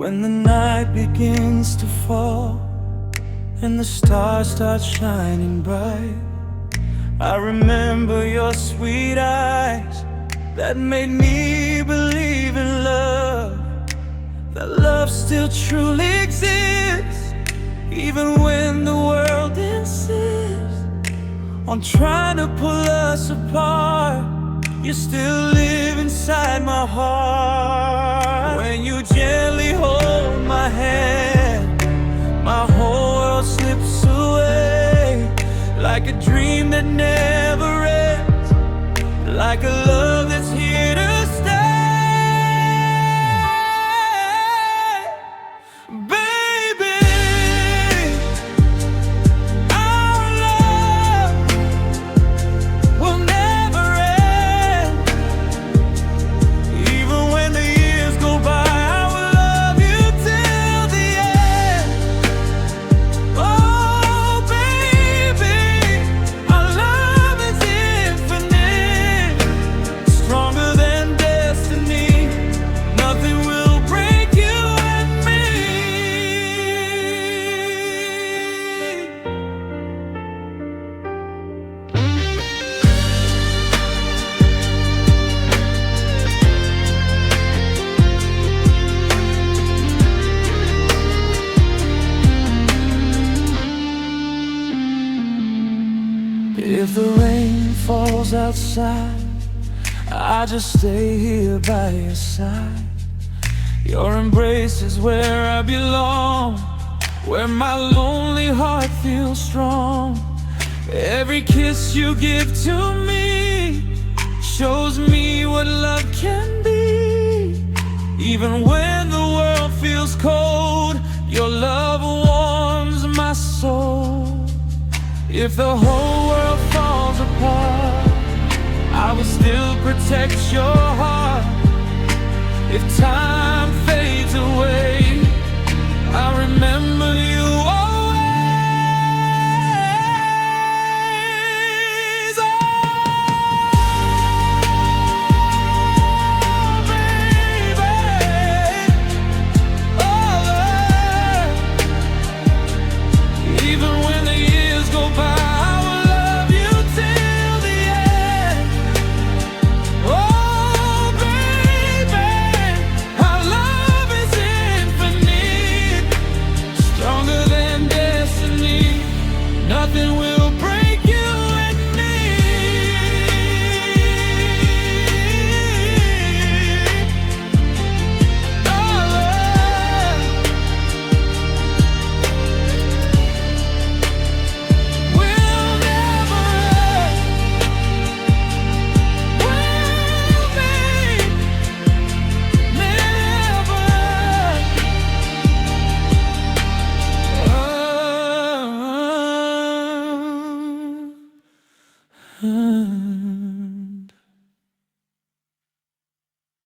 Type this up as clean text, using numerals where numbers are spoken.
When the night begins to fall and the stars start shining bright, I remember your sweet eyes that made me believe in love. That love still truly exists, even when the world insists on trying to pull us apart. You still live inside my heart. When you gently hold my hand, my whole world slips away, like a dream that never ends, like a love that's here to stay. Baby, our love will never end. Even when the years go by, I will love you till the end. Oh baby, our love is infinite, stronger than destiny. Nothing will break you and me. If the rain falls outside, I just stay here by your side. Your embrace is where I belong, where my lonely heart feels strong. Every kiss you give to me shows me what love can be. Even when the world feels cold, your love warms my soul. If the whole world falls apart, I will still protect your heart. If time fades away,